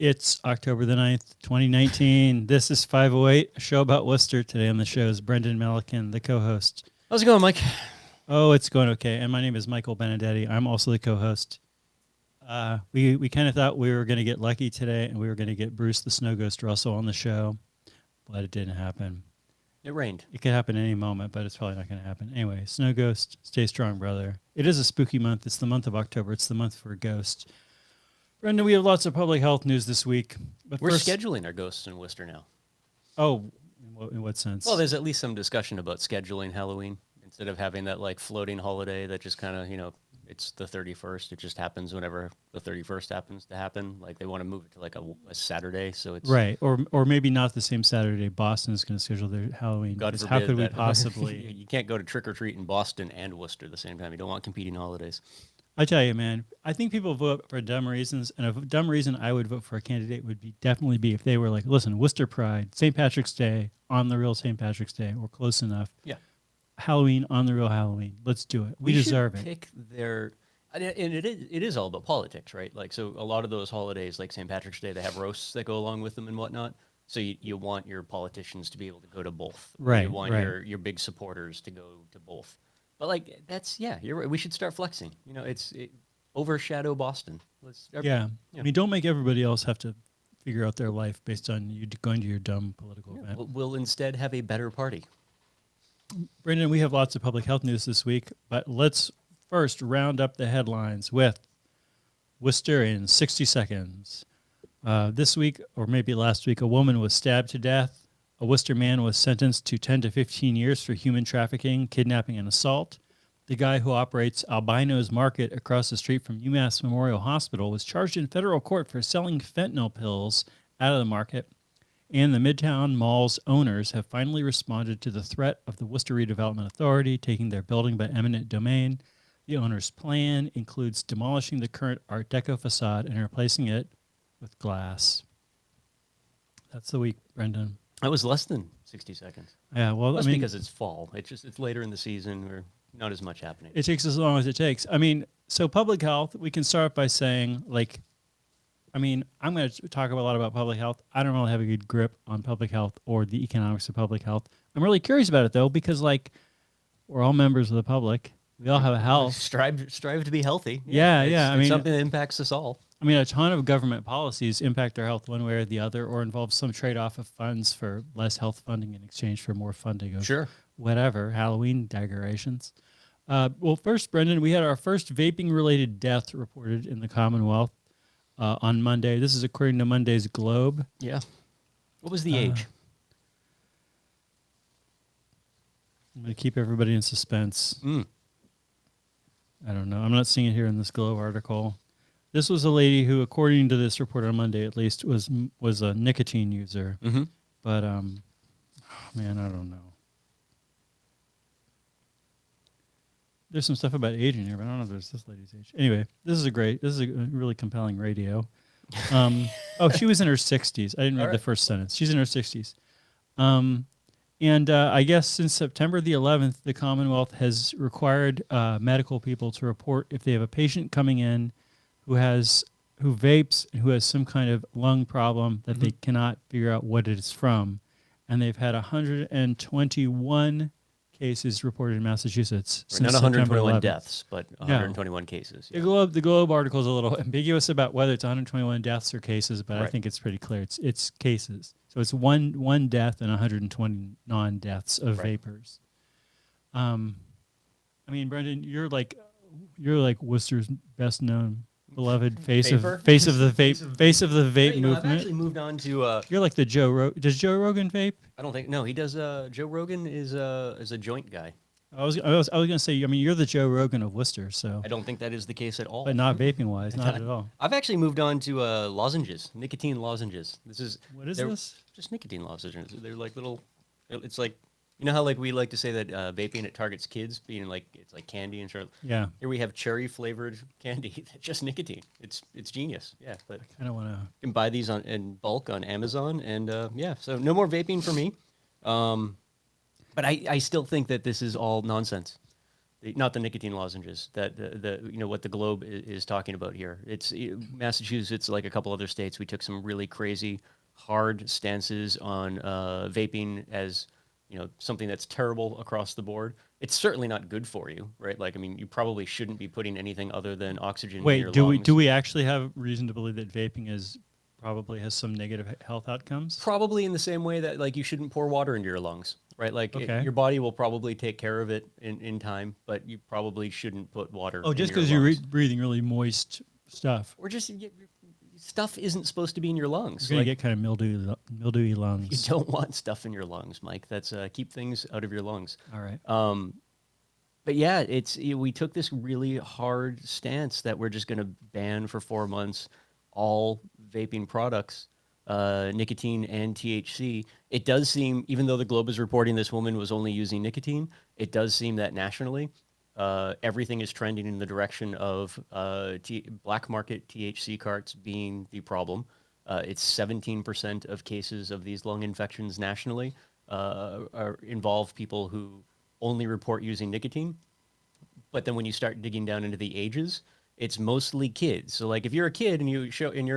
It's October the 9th, 2019. This is 508, a show about Worcester. Today on the show is Brendan Melican, the co-host. How's it going, Mike? Oh, it's going okay. And my name is Michael Benedetti. I'm also the co-host. We kind of thought we were going to get lucky today and we were going to get Bruce the Snow Ghost Russell on the show, but it didn't happen. It rained. It could happen any moment, but it's probably not going to happen. Anyway, Snow Ghost, stay strong, brother. It is a spooky month. It's the month of October. It's the month for a ghost. Brendan, we have lots of public health news this week. But We're first, scheduling our ghosts in Worcester now. Oh, in what sense? Well, there's at least some discussion about scheduling Halloween instead of having that like floating holiday that just kind of, it's the 31st. It just happens whenever the 31st happens to happen. Like they want to move it to like a Saturday, so it's right, or maybe not the same Saturday. Boston is going to schedule their Halloween. God forbid how could we that- possibly? You can't go to trick or treat in Boston and Worcester at the same time. You don't want competing holidays. I tell you, man, I think people vote for dumb reasons, and a dumb reason I would vote for a candidate would definitely be if they were like, listen, Worcester Pride, St. Patrick's Day, on the real St. Patrick's Day, or close enough. Yeah. Halloween, on the real Halloween. Let's do it. We deserve it. Pick their, and it is all about politics, right? Like, so a lot of those holidays, like St. Patrick's Day, they have roasts that go along with them and whatnot. So you want your politicians to be able to go to both. Right, You want right. your big supporters to go to both. But like you're right. We should start flexing. Overshadow Boston. Yeah. I mean, don't make everybody else have to figure out their life based on you going to your dumb political event. We'll instead have a better party. Brendan, we have lots of public health news this week, but let's first round up the headlines with Worcester in 60 seconds. This week, or maybe last week, a woman was stabbed to death. A Worcester man was sentenced to 10 to 15 years for human trafficking, kidnapping, and assault. The guy who operates Albino's Market across the street from UMass Memorial Hospital was charged in federal court for selling fentanyl pills out of the market. And the Midtown Mall's owners have finally responded to the threat of the Worcester Redevelopment Authority taking their building by eminent domain. The owner's plan includes demolishing the current Art Deco facade and replacing it with glass. That's the week, Brendan. That was less than 60 seconds. Yeah, well, That's because it's fall. It's later in the season where not as much happening. it takes as long as it takes. I mean, so public health, we can start by saying, I'm going to talk a lot about public health. I don't really have a good grip on public health or the economics of public health. I'm really curious about it, though, because, we're all members of the public. We all have a health. Strive to be healthy. Yeah. It's something that impacts us all. I mean, a ton of government policies impact our health one way or the other, or involve some trade-off of funds for less health funding in exchange for more funding of whatever, Halloween decorations. Well, first, Brendan, we had our first vaping-related death reported in the Commonwealth on Monday. This is according to Monday's Globe. Yeah. What was the age? I'm going to keep everybody in suspense. I don't know. I'm not seeing it here in this Globe article. This was a lady who, according to this report on Monday at least, was a nicotine user. Mm-hmm. But, man, I don't know. There's some stuff about age in here, but I don't know if there's this lady's age. Anyway, this is a really compelling radio. She was in her 60s. I didn't read the first sentence. She's in her 60s. And I guess since September the 11th, the Commonwealth has required medical people to report if they have a patient coming in who vapes and who has some kind of lung problem that they cannot figure out what it is from. And they've had 121 cases reported in Massachusetts since Not 121 September 11th. deaths, but 121 cases. Yeah. The Globe article is a little ambiguous about whether it's 121 deaths or cases, but I think it's pretty clear. It's cases. So it's one death and 120 non-deaths of vapors. I mean, Brendan, you're like Worcester's best known, beloved face of the vape movement. I've actually moved on to. You're like the Joe Rogan. Does Joe Rogan vape? I don't think. No, he does. Joe Rogan is a joint guy. I was going to say. I mean, you're the Joe Rogan of Worcester, so. I don't think that is the case at all. But not vaping wise, not at all. I've actually moved on to lozenges, nicotine lozenges. What is this? Just nicotine lozenges. They're like little. It's like, you know how like we like to say that vaping it targets kids, being like it's like candy and sort of. Yeah. Here we have cherry flavored candy, just nicotine. It's genius. Yeah, but I don't want to. You can buy these in bulk on Amazon, and so no more vaping for me. But I still think that this is all nonsense. not the nicotine lozenges, that what the Globe is talking about here. It's Massachusetts, like a couple other states, we took some really crazy, hard stances on vaping as something that's terrible across the board. It's certainly not good for you, right? Like, I mean, you probably shouldn't be putting anything other than oxygen in your Wait, do lungs. we actually have reason to believe that vaping probably has some negative health outcomes? Probably in the same way that like you shouldn't pour water into your lungs, right? Like Okay. your body will probably take care of it in time, but you probably shouldn't put water. Oh, just because because you're breathing really moist stuff. or just stuff isn't supposed to be in your lungs. You're gonna Like, get kind of mildewy you lungs. don't want stuff in your lungs, Mike. That's keep things out of your lungs. All right. But yeah, we took this really hard stance that we're just going to ban for 4 months all vaping products, nicotine and THC. It does seem, even though the Globe is reporting this woman was only using nicotine, it does seem that nationally, everything is trending in the direction of black market THC carts being the problem. It's 17% of cases of these lung infections nationally involve people who only report using nicotine. But then when you start digging down into the ages, it's mostly kids. So like if you're a kid and you're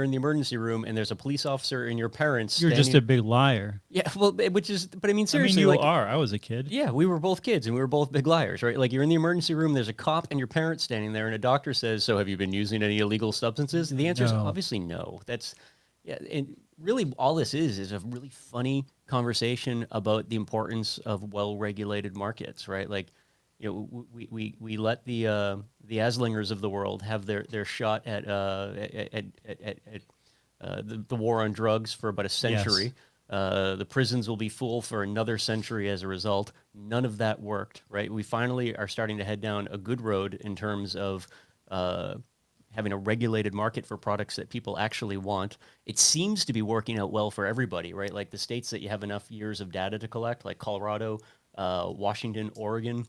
in the emergency room and there's a police officer and your parents You're just a big liar. yeah, well, but I mean seriously, I mean, you like, are. I was a kid. yeah, we were both kids and we were both big liars, right? Like you're in the emergency room, there's a cop and your parents standing there, and a doctor says, "So have you been using any illegal substances?" And the answer is No. obviously no. That's yeah, and really all this is a really funny conversation about the importance of well-regulated markets, right? Like, we let the Aslingers of the world have their shot at the war on drugs for about a century. Yes. The prisons will be full for another century as a result. None of that worked, right? We finally are starting to head down a good road in terms of having a regulated market for products that people actually want. It seems to be working out well for everybody, right? Like the states that you have enough years of data to collect, like Colorado, Washington, Oregon,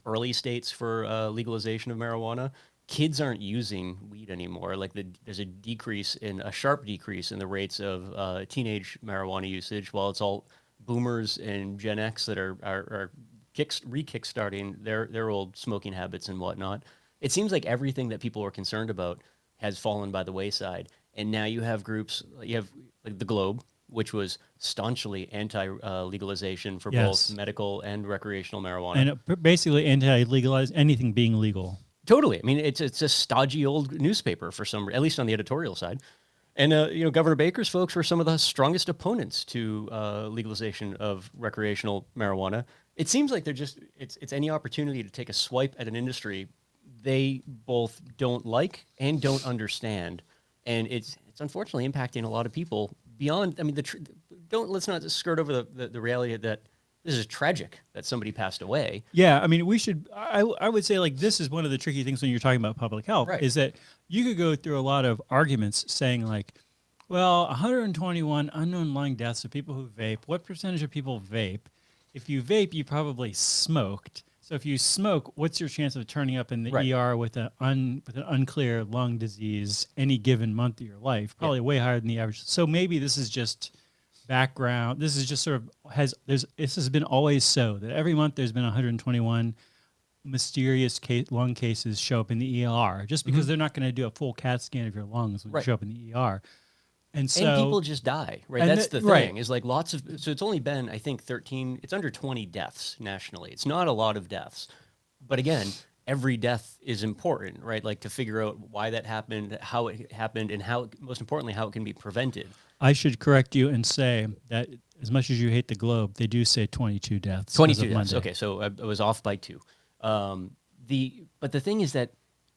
early states for legalization of marijuana. Kids aren't using weed anymore. Like there's a sharp decrease in the rates of teenage marijuana usage, while it's all boomers and Gen X that are re-kickstarting their old smoking habits and whatnot. It seems like everything that people were concerned about has fallen by the wayside. And now you have groups, you have like the Globe, which was staunchly anti-legalization for Yes. both medical and recreational marijuana. And basically anti-legalize anything being legal. Totally. I mean, it's a stodgy old newspaper for some, at least on the editorial side. And Governor Baker's folks were some of the strongest opponents to legalization of recreational marijuana. It seems like it's any opportunity to take a swipe at an industry they both don't like and don't understand, and it's unfortunately impacting a lot of people beyond. I mean, let's not skirt over the reality that this is tragic that somebody passed away. Yeah, I mean, I would say like this is one of the tricky things when you're talking about public health, Right. is that you could go through a lot of arguments saying like, well, 121 unknown lung deaths of people who vape. What percentage of people vape? If you vape, you probably smoked. So if you smoke, what's your chance of turning up in the Right. ER with an unclear lung disease any given month of your life? Probably way higher than the average. So maybe this is just background. This is just sort of this has been always so that every month there's been 121 mysterious lung cases show up in the ER just because they're not going to do a full CAT scan of your lungs when Right. you show up in the ER. And so And people just die, right? And That's the thing. right. Is like so it's only been, I think, 13. It's under 20 deaths nationally. It's not a lot of deaths, but again, every death is important, right? Like to figure out why that happened, how it happened, and most importantly, how it can be prevented. I should correct you and say that as much as you hate the Globe, they do say 22 deaths. 22 as of deaths. Monday. Okay, so I was off by 2. But the thing is that,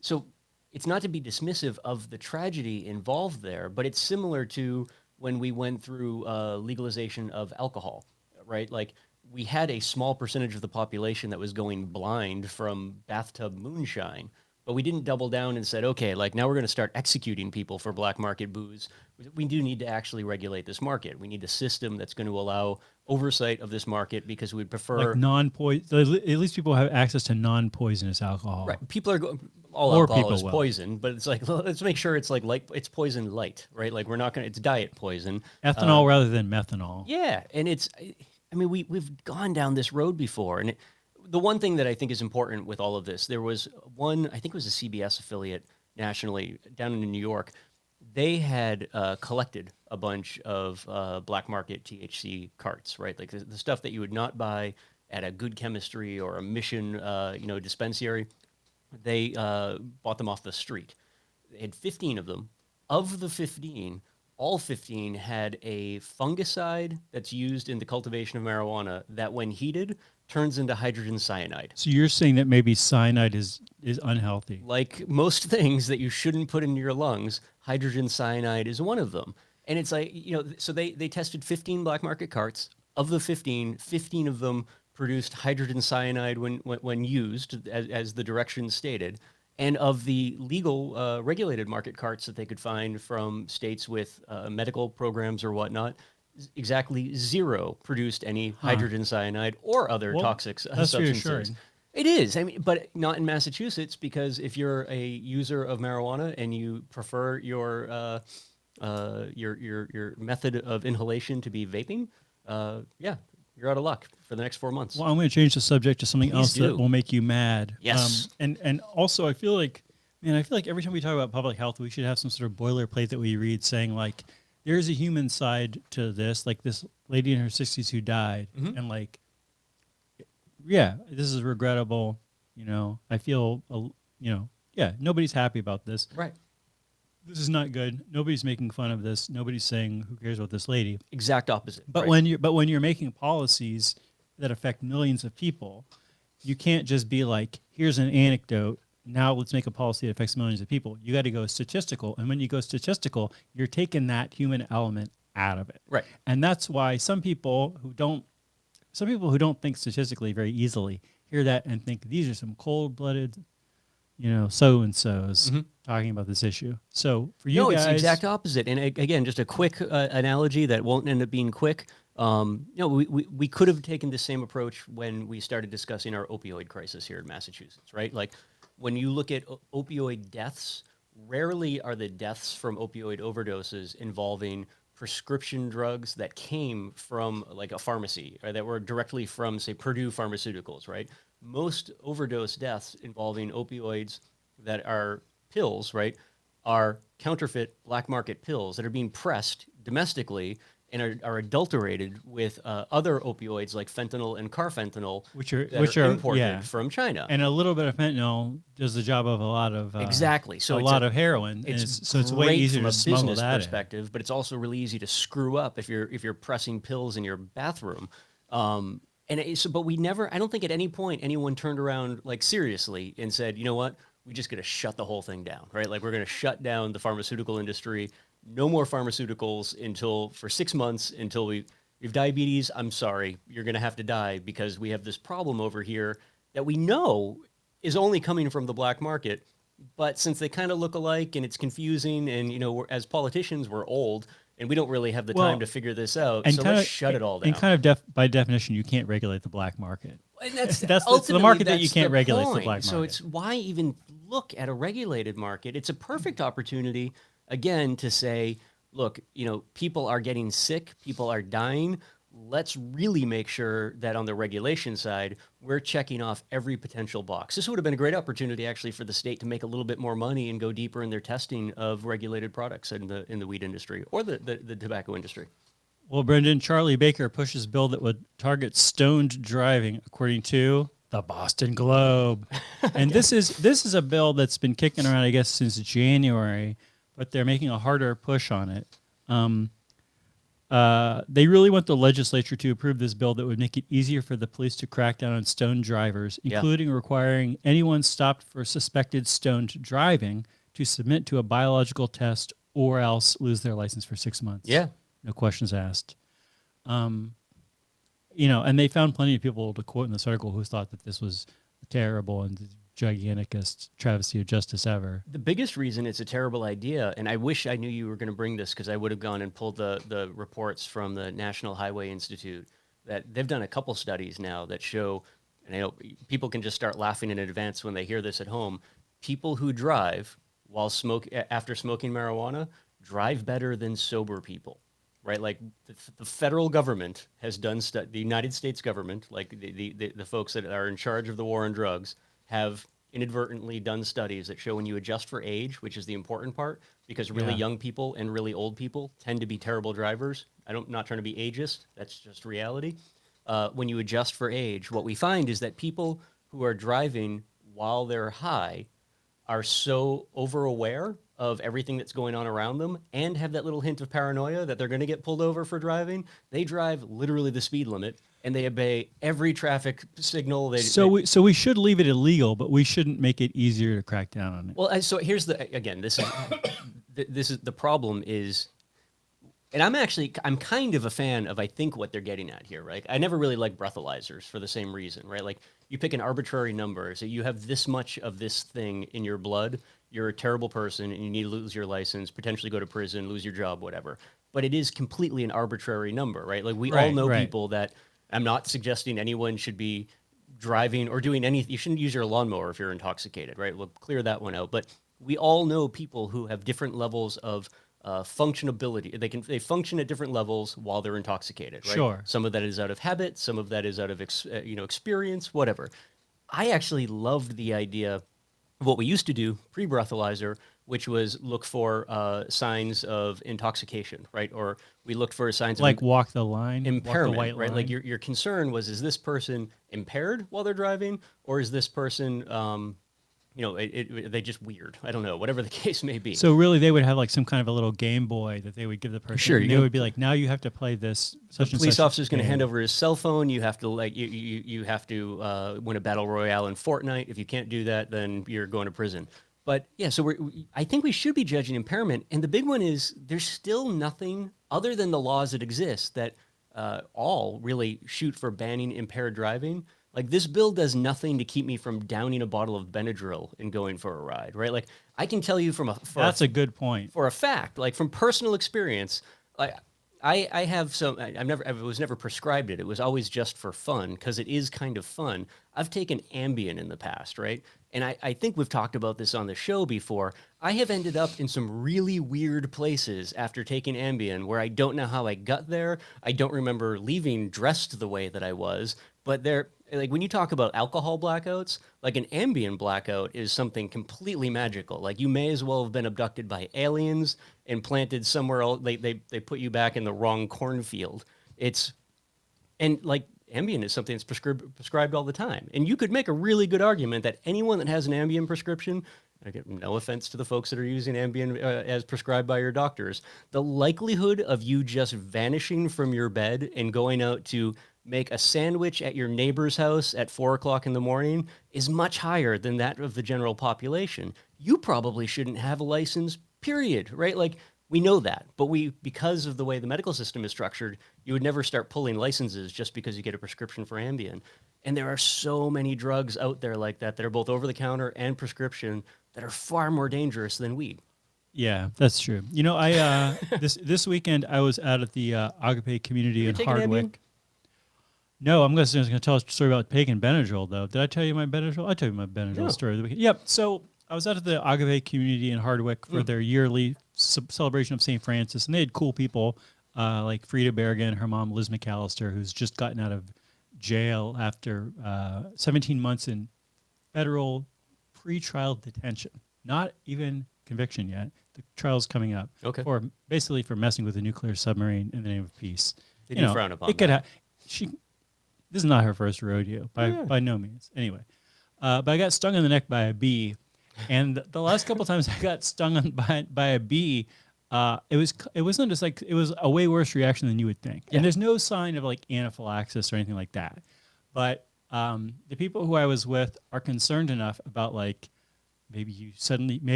so it's not to be dismissive of the tragedy involved there, but it's similar to when we went through legalization of alcohol, right? Like we had a small percentage of the population that was going blind from bathtub moonshine, but we didn't double down and said, okay, like now we're going to start executing people for black market booze. We do need to actually regulate this market. We need a system that's going to allow oversight of this market because we'd prefer Like non-poison. At least people have access to non-poisonous alcohol. Right. People are all Or alcohol people is will. poison, but it's like let's make sure it's like it's poison light, right? Like we're not gonna. It's diet poison. Ethanol rather than methanol. Yeah, and I mean we've gone down this road before, and the one thing that I think is important with all of this, there was one, I think it was a CBS affiliate nationally down in New York. They had collected a bunch of black market THC carts, right? Like the stuff that you would not buy at a Good Chemistry or a Mission, dispensary. They bought them off the street. They had 15 of them. Of the 15, all 15 had a fungicide that's used in the cultivation of marijuana that, when heated, turns into hydrogen cyanide. So you're saying that maybe cyanide is unhealthy. Like most things that you shouldn't put in your lungs, hydrogen cyanide is one of them. And it's like, so they tested 15 black market carts. Of the 15, 15 of them produced hydrogen cyanide when used, as the directions stated. And of the legal regulated market carts that they could find from states with medical programs or whatnot, exactly zero produced any hydrogen cyanide or other toxic that's substances. reassuring. It is. I mean, but not in Massachusetts, because if you're a user of marijuana and you prefer your method of inhalation to be vaping, yeah, you're out of luck for the next 4 months. Well, I'm going to change the subject to something else that will make you mad. Yes. And also, I feel like every time we talk about public health, we should have some sort of boilerplate that we read saying, like, there's a human side to this, like this lady in her 60s who died, and like, yeah, this is regrettable. I feel, yeah, nobody's happy about this. Right. This is not good. Nobody's making fun of this. Nobody's saying who cares about this lady. Exact opposite. But right. when you're making policies that affect millions of people, you can't just be like, here's an anecdote. Now let's make a policy that affects millions of people. You got to go statistical. And when you go statistical, you're taking that human element out of it. Right. And that's why some people who don't think statistically very easily hear that and think these are some cold-blooded, so-and-sos talking about this issue. So for you guys... No, it's the exact opposite. And again, just a quick analogy that won't end up being quick. We could have taken the same approach when we started discussing our opioid crisis here in Massachusetts, right? Like, when you look at opioid deaths, rarely are the deaths from opioid overdoses involving prescription drugs that came from like a pharmacy, or that were directly from, say, Purdue Pharmaceuticals, right? Most overdose deaths involving opioids that are pills, right, are counterfeit black market pills that are being pressed domestically and are adulterated with other opioids like fentanyl and carfentanil, which are imported from China. And a little bit of fentanyl does the job of a lot of exactly. So a lot of heroin. It's way easier to smuggle business that perspective, but it's also really easy to screw up if you're pressing pills in your bathroom. But we never. I don't think at any point anyone turned around like seriously and said, you know what, we just got to shut the whole thing down, right? Like, we're going to shut down the pharmaceutical industry. No more pharmaceuticals for 6 months until we have diabetes. I'm sorry, you're going to have to die because we have this problem over here that we know is only coming from the black market. But since they kind of look alike and it's confusing, and as politicians, we're old and we don't really have the time to figure this out. And so let's shut it all down. And kind of by definition, you can't regulate the black market. And that's the market that you can't regulate. The black market. So it's why even look at a regulated market. It's a perfect opportunity, again, to say, look, people are getting sick, people are dying. Let's really make sure that on the regulation side, we're checking off every potential box. This would have been a great opportunity, actually, for the state to make a little bit more money and go deeper in their testing of regulated products in the weed industry or the tobacco industry. Well, Brendan, Charlie Baker pushes bill that would target stoned driving, according to the Boston Globe. And this is a bill that's been kicking around, I guess, since January, but they're making a harder push on it. They really want the legislature to approve this bill that would make it easier for the police to crack down on stoned drivers, including requiring anyone stopped for suspected stoned driving to submit to a biological test or else lose their license for 6 months. Yeah. No questions asked. And they found plenty of people to quote in this article who thought that this was terrible and giganticest travesty of justice ever. The biggest reason it's a terrible idea, and I wish I knew you were going to bring this because I would have gone and pulled the reports from the National Highway Institute, that they've done a couple studies now that show, and I know people can just start laughing in advance when they hear this at home, people who drive after smoking marijuana drive better than sober people. right? Like the federal government has done the United States government, like the folks that are in charge of the war on drugs, have inadvertently done studies that show when you adjust for age, which is the important part, because really Yeah. young people and really old people tend to be terrible drivers. Not trying to be ageist. That's just reality. When you adjust for age, what we find is that people who are driving while they're high are so over aware of everything that's going on around them and have that little hint of paranoia that they're going to get pulled over for driving. They drive literally the speed limit and they obey every traffic signal. So we should leave it illegal, but we shouldn't make it easier to crack down on it. Well, so here's again, this is the problem is, and I'm kind of a fan of, I think, what they're getting at here, right? I never really like breathalyzers for the same reason, right? Like you pick an arbitrary number, so you have this much of this thing in your blood, you're a terrible person and you need to lose your license, potentially go to prison, lose your job, whatever. But it is completely an arbitrary number, right? Like we all know people that, I'm not suggesting anyone should be driving or doing anything. You shouldn't use your lawnmower if you're intoxicated, right? We'll clear that one out. But we all know people who have different levels of functionability. They function at different levels while they're intoxicated, right? Sure. Some of that is out of habit, some of that is out of experience, whatever. I actually loved the idea of what we used to do pre-breathalyzer, which was look for signs of intoxication, right? Or we looked for signs like of walk the line, impairment, walk the white right? line. Like your concern was, is this person impaired while they're driving, or is this person they just weird. I don't know, whatever the case may be. So really, they would have like some kind of a little Game Boy that they would give the person. Sure, and they would be like, now you have to play this. The police officer's going to hand over his cell phone. You have to you have to win a battle royale in Fortnite. If you can't do that, then you're going to prison. But yeah, so I think we should be judging impairment. And the big one is there's still nothing other than the laws that exist that all really shoot for banning impaired driving. Like this bill does nothing to keep me from downing a bottle of Benadryl and going for a ride, right? Like I can tell you that's a good point. For a fact, like from personal experience, like I have some. I was never prescribed it. It was always just for fun because it is kind of fun. I've taken Ambien in the past, right? And I think we've talked about this on the show before. I have ended up in some really weird places after taking Ambien where I don't know how I got there. I don't remember leaving dressed the way that I was, but like when you talk about alcohol blackouts, like an Ambien blackout is something completely magical. Like you may as well have been abducted by aliens and planted somewhere else. They put you back in the wrong cornfield. And like Ambien is something that's prescribed all the time. And you could make a really good argument that anyone that has an Ambien prescription, I get no offense to the folks that are using Ambien as prescribed by your doctors, the likelihood of you just vanishing from your bed and going out to make a sandwich at your neighbor's house at 4 o'clock in the morning is much higher than that of the general population. You probably shouldn't have a license, period, right? Like we know that, but because of the way the medical system is structured, you would never start pulling licenses just because you get a prescription for Ambien. And there are so many drugs out there like that are both over the counter and prescription that are far more dangerous than weed. Yeah, that's true. You know, I this weekend I was out at the Agape community in Hardwick. Ambien? No, I'm just going to tell a story about taking Benadryl, though. Did I tell you my Benadryl? I told you my Benadryl story of the weekend. Yep. So I was out at the Agape community in Hardwick for their yearly celebration of St. Francis, and they had cool people like Frida Bergen, her mom, Liz McAllister, who's just gotten out of jail after 17 months in federal pretrial detention. Not even conviction yet. The trial's coming up. Okay. For basically for messing with a nuclear submarine in the name of peace. They do frown upon that. This is not her first rodeo, by no means. Anyway, but I got stung in the neck by a bee, and the last couple times I got stung by a bee, it wasn't just like, it was a way worse reaction than you would think. Yeah. And there's no sign of like anaphylaxis or anything like that. But the people who I was with are concerned enough about like maybe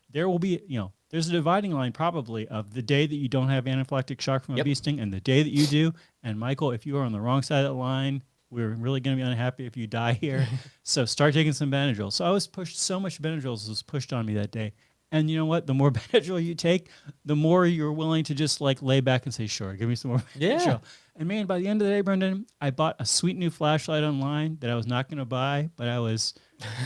there will be, there's a dividing line probably of the day that you don't have anaphylactic shock from a bee sting and the day that you do. And Michael, if you are on the wrong side of the line, we're really going to be unhappy if you die here. So start taking some Benadryl. So I was pushed, so much Benadryl was pushed on me that day. And you know what? The more Benadryl you take, the more you're willing to just like lay back and say, sure, give me some more Benadryl. Yeah. And man, by the end of the day, Brendan, I bought a sweet new flashlight online that I was not going to buy, but I was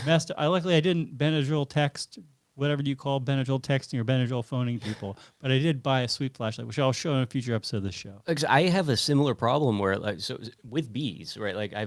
messed up. Luckily, I didn't Benadryl text whatever you call Benadryl texting or Benadryl phoning people. But I did buy a sweet flashlight, which I'll show in a future episode of this show. I have a similar problem where, like, so with bees, right? Like, I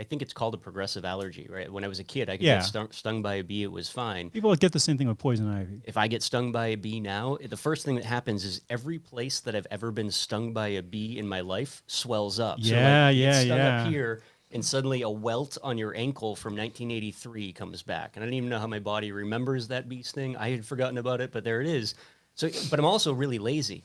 think it's called a progressive allergy, right? When I was a kid, I could Yeah. get stung by a bee; it was fine. People get the same thing with poison ivy. If I get stung by a bee now, the first thing that happens is every place that I've ever been stung by a bee in my life swells up. Yeah, so, like, you get stung yeah. up here, and suddenly a welt on your ankle from 1983 comes back. And I don't even know how my body remembers that bee sting. I had forgotten about it, but there it is. So, but I'm also really lazy.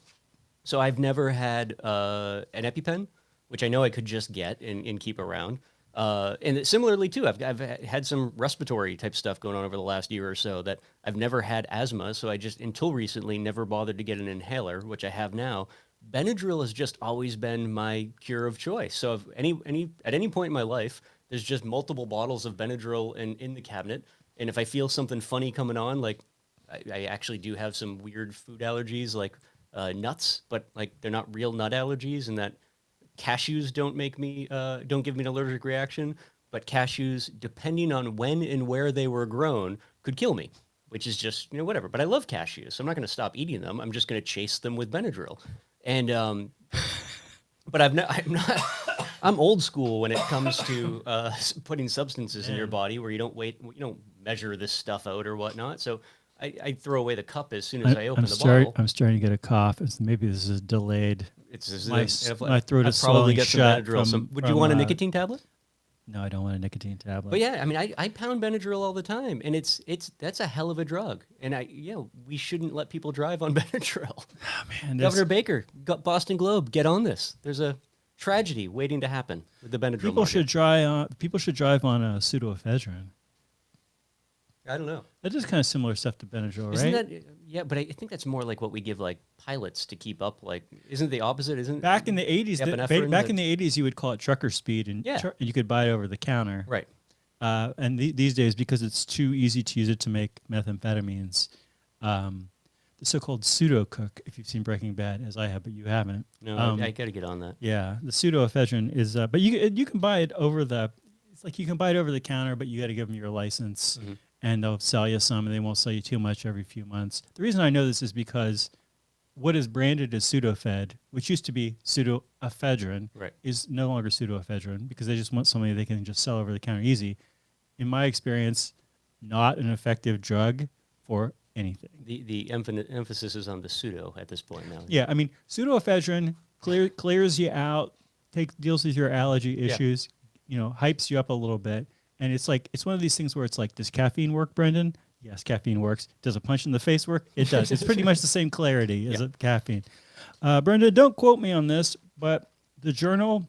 So I've never had an EpiPen, which I know I could just get and keep around. And similarly, too, I've had some respiratory type stuff going on over the last year or so that I've never had asthma. So I just, until recently, never bothered to get an inhaler, which I have now. Benadryl has just always been my cure of choice. So if at any point in my life, there's just multiple bottles of Benadryl in the cabinet. And if I feel something funny coming on, like I actually do have some weird food allergies, like nuts, but like they're not real nut allergies, and that cashews don't give me an allergic reaction. But cashews, depending on when and where they were grown, could kill me, which is just, whatever. But I love cashews, so I'm not going to stop eating them. I'm just going to chase them with Benadryl. And but I'm not. I'm old school when it comes to putting substances in your body, where you don't measure this stuff out or whatnot. So I throw away the cup as soon as I open the bottle. I'm starting to get a cough. Maybe this is delayed. My throat is probably swelling get shut. some Benadryl. Would you want a nicotine tablet? No, I don't want a nicotine tablet. But yeah, I mean, I pound Benadryl all the time, and that's a hell of a drug. And we shouldn't let people drive on Benadryl. Oh, man, Governor Baker, Boston Globe, get on this. There's a tragedy waiting to happen with the Benadryl. People should drive on pseudoephedrine. I don't know. That is kind of similar stuff to Benadryl, Isn't right? that, yeah, but I think that's more like what we give like pilots to keep up. Like, isn't it the opposite? Isn't Back in the 80s, in the 80s, you would call it trucker speed, and you could buy it over the counter. Right. And these days, because it's too easy to use it to make methamphetamines, the so-called pseudo cook, if you've seen Breaking Bad, as I have, but you haven't. No, I got to get on that. Yeah, the pseudoephedrine is, but you can buy it over the. It's like you can buy it over the counter, but you got to give them your license. Mm-hmm. And they'll sell you some, and they won't sell you too much every few months. The reason I know this is because what is branded as Sudafed, which used to be pseudoephedrine, is no longer pseudoephedrine because they just want something they can just sell over the counter easy. In my experience, not an effective drug for anything. The emphasis is on the pseudo at this point now. Yeah, I mean, pseudoephedrine clears you out, deals with your allergy issues, hypes you up a little bit. And it's one of these things where it's like, does caffeine work, Brendan? Yes, caffeine works. Does a punch in the face work? It does. It's pretty much the same clarity as a caffeine. Brendan, don't quote me on this, but the Journal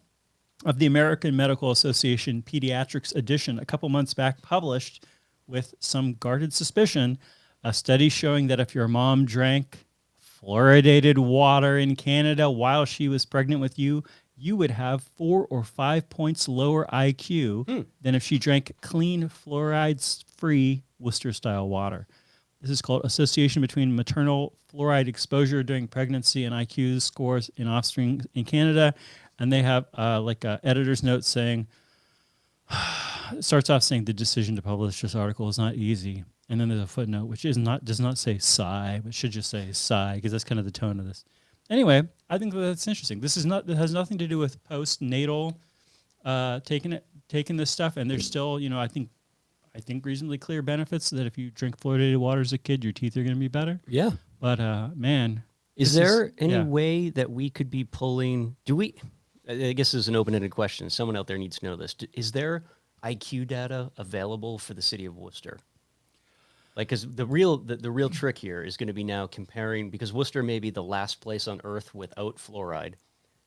of the American Medical Association Pediatrics edition a couple months back published, with some guarded suspicion, a study showing that if your mom drank fluoridated water in Canada while she was pregnant with you, you would have 4 or 5 points lower IQ than if she drank clean, fluorides-free Worcester-style water. This is called Association Between Maternal Fluoride Exposure During Pregnancy and IQ Scores in Offspring in Canada. And they have like an editor's note saying, it starts off saying the decision to publish this article is not easy. And then there's a footnote, which does not say sigh, but should just say sigh, because that's kind of the tone of this. Anyway, I think that's interesting. It has nothing to do with postnatal taking this stuff, and there's still, I think reasonably clear benefits that if you drink fluoridated water as a kid, your teeth are going to be better. Yeah. But man, is there any way that we could be pulling? I guess this is an open-ended question. Someone out there needs to know this. Is there IQ data available for the city of Worcester? Like, because the real trick here is going to be now comparing, because Worcester may be the last place on Earth without fluoride.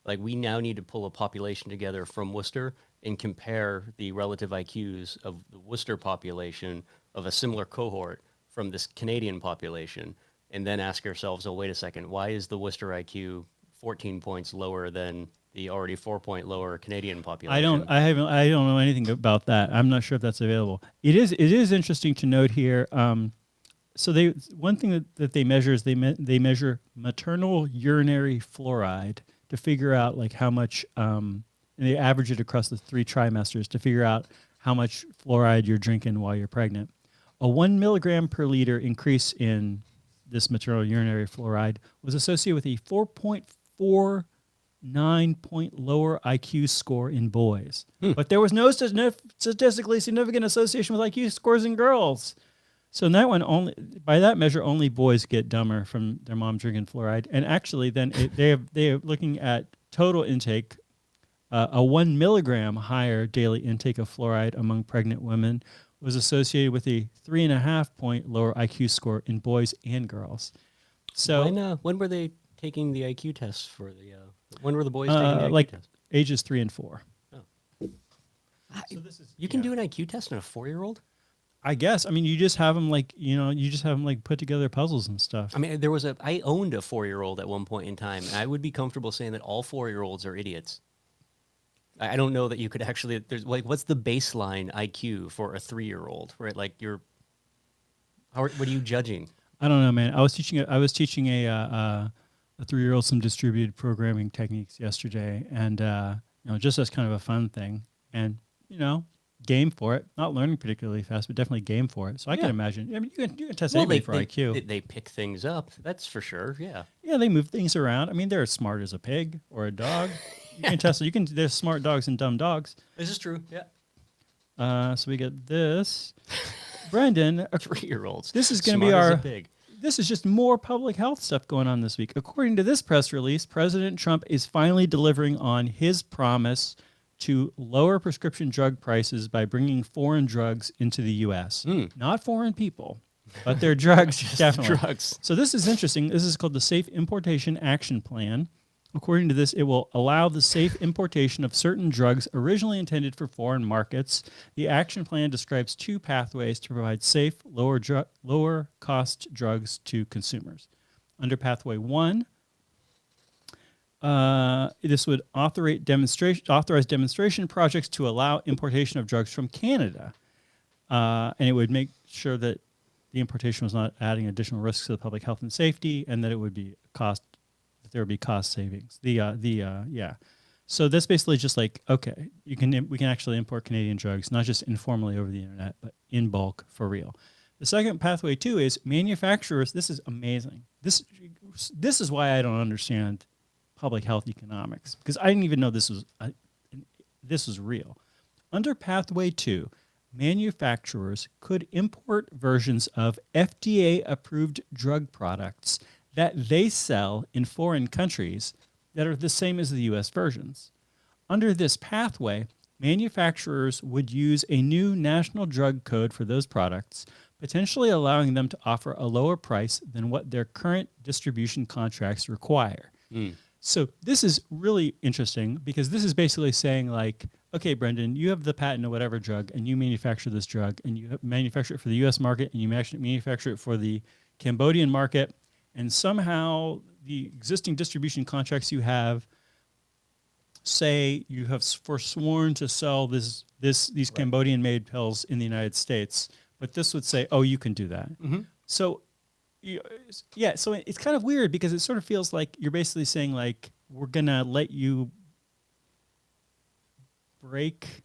Like, we now need to pull a population together from Worcester and compare the relative IQs of the Worcester population of a similar cohort from this Canadian population, and then ask ourselves, oh, wait a second, why is the Worcester IQ 14 points lower than the already 4-point lower Canadian population? I don't know anything about that. I'm not sure if that's available. It is interesting to note here. So one thing that they measure is they measure maternal urinary fluoride to figure out like how much, and they average it across the 3 trimesters to figure out how much fluoride you're drinking while you're pregnant. A 1 milligram per liter increase in this maternal urinary fluoride was associated with a 4.49 point lower IQ score in boys. But there was no statistically significant association with IQ scores in girls. So in that one, only by that measure, only boys get dumber from their mom drinking fluoride. And actually, then they are looking at total intake. A 1 milligram higher daily intake of fluoride among pregnant women was associated with a 3.5 point lower IQ score in boys and girls. So when were they taking the IQ tests for the? When were the boys taking the IQ like test? ages 3 and 4. Oh. So this is, You can do an IQ test on a 4-year-old? I guess. I mean, you just have them put together puzzles and stuff. I mean, I owned a 4-year-old at one point in time, and I would be comfortable saying that all 4-year-olds are idiots. I don't know that you could actually, what's the baseline IQ for a 3-year-old, right? Like what are you judging? I don't know, man. I was teaching a 3-year-old some distributed programming techniques yesterday, and just as kind of a fun thing, and game for it. Not learning particularly fast, but definitely game for it. So I can imagine. I mean, you can test anybody for IQ. They pick things up. That's for sure. Yeah. Yeah, they move things around. I mean, they're as smart as a pig or a dog. You can test it. There's smart dogs and dumb dogs. This is true. Yeah. So we get this, Brendan. 3-year-olds. This is going to be our. This is just more public health stuff going on this week. According to this press release, President Trump is finally delivering on his promise to lower prescription drug prices by bringing foreign drugs into the U.S. Not foreign people, but their drugs, definitely. Drugs. So this is interesting. This is called the Safe Importation Action Plan. According to this, it will allow the safe importation of certain drugs originally intended for foreign markets. The action plan describes 2 pathways to provide safe, lower cost drugs to consumers. Under Pathway 1, this would authorize demonstration projects to allow importation of drugs from Canada. And it would make sure that the importation was not adding additional risks to the public health and safety, and that it would be there would be cost savings. So that's basically just like, okay, we can actually import Canadian drugs, not just informally over the internet, but in bulk for real. The second pathway 2 is manufacturers. This is amazing. This is why I don't understand public health economics, because I didn't even know this was real. Under Pathway 2, manufacturers could import versions of FDA-approved drug products that they sell in foreign countries that are the same as the U.S. versions. Under this pathway, manufacturers would use a new national drug code for those products, potentially allowing them to offer a lower price than what their current distribution contracts require. So this is really interesting, because this is basically saying, like, okay, Brendan, you have the patent of whatever drug, and you manufacture this drug, and you manufacture it for the U.S. market, and you manufacture it for the Cambodian market, and somehow the existing distribution contracts you have say you have forsworn to sell these Cambodian-made pills in the United States, but this would say, oh, you can do that. So so it's kind of weird, because it sort of feels like you're basically saying, like, we're going to let you break